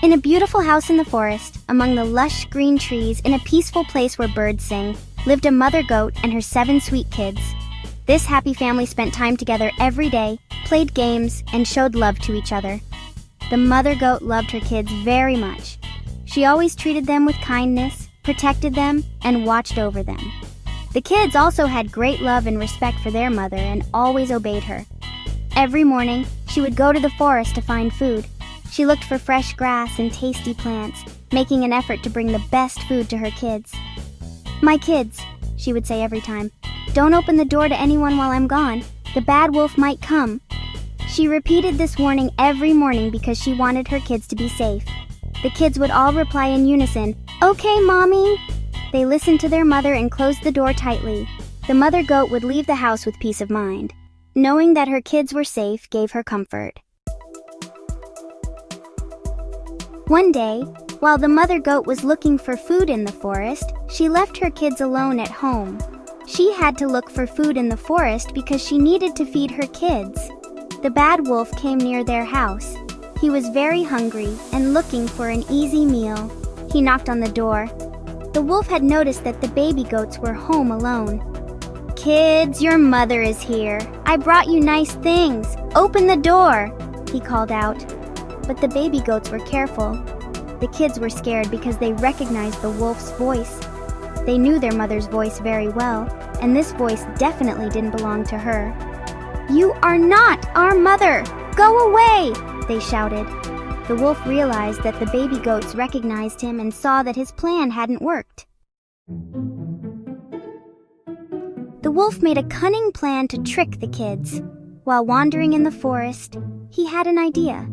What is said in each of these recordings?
In a beautiful house in the forest, among the lush green trees, in a peaceful place where birds sing, lived a mother goat and her 7 sweet kids. This happy family spent time together every day, played games, and showed love to each other. The mother goat loved her kids very much. She always treated them with kindness, protected them, and watched over them. The kids also had great love and respect for their mother and always obeyed her. Every morning, she would go to the forest to find food. She looked for fresh grass and tasty plants, making an effort to bring the best food to her kids. "My kids," she would say every time, "don't open the door to anyone while I'm gone. The bad wolf might come." She repeated this warning every morning because she wanted her kids to be safe. The kids would all reply in unison, "Okay, Mommy." They listened to their mother and closed the door tightly. The mother goat would leave the house with peace of mind. Knowing that her kids were safe gave her comfort. One day, while the mother goat was looking for food in the forest, she left her kids alone at home. She had to look for food in the forest because she needed to feed her kids. The bad wolf came near their house. He was very hungry and looking for an easy meal. He knocked on the door. The wolf had noticed that the baby goats were home alone. "Kids, your mother is here. I brought you nice things. Open the door," he called out. But the baby goats were careful. The kids were scared because they recognized the wolf's voice. They knew their mother's voice very well, and this voice definitely didn't belong to her. "You are not our mother! Go away!" they shouted. The wolf realized that the baby goats recognized him and saw that his plan hadn't worked. The wolf made a cunning plan to trick the kids. While wandering in the forest, he had an idea.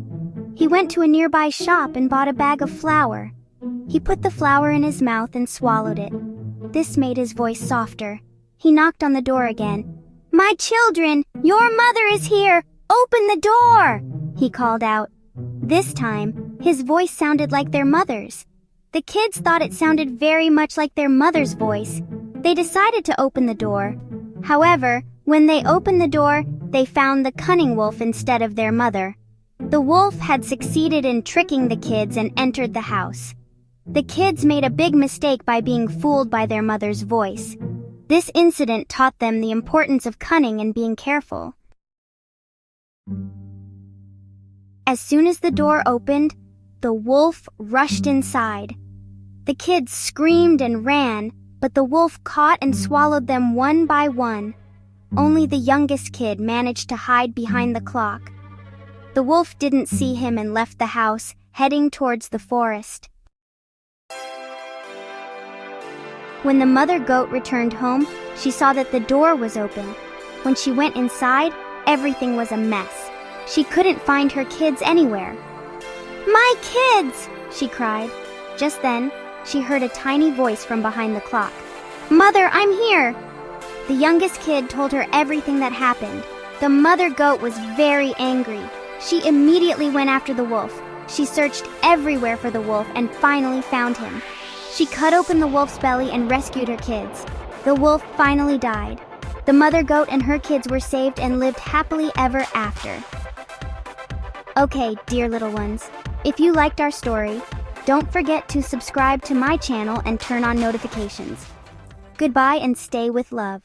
He went to a nearby shop and bought a bag of flour. He put the flour in his mouth and swallowed it. This made his voice softer. He knocked on the door again. "My children, your mother is here! Open the door!" he called out. This time, his voice sounded like their mother's. The kids thought it sounded very much like their mother's voice. They decided to open the door. However, when they opened the door, they found the cunning wolf instead of their mother. The wolf had succeeded in tricking the kids and entered the house. The kids made a big mistake by being fooled by their mother's voice. This incident taught them the importance of cunning and being careful. As soon as the door opened, the wolf rushed inside. The kids screamed and ran, but the wolf caught and swallowed them one by one. Only the youngest kid managed to hide behind the clock. The wolf didn't see him and left the house, heading towards the forest. When the mother goat returned home, she saw that the door was open. When she went inside, everything was a mess. She couldn't find her kids anywhere. "My kids!" she cried. Just then, she heard a tiny voice from behind the clock. "Mother, I'm here!" The youngest kid told her everything that happened. The mother goat was very angry. She immediately went after the wolf. She searched everywhere for the wolf and finally found him. She cut open the wolf's belly and rescued her kids. The wolf finally died. The mother goat and her kids were saved and lived happily ever after. Okay, dear little ones, if you liked our story, don't forget to subscribe to my channel and turn on notifications. Goodbye and stay with love.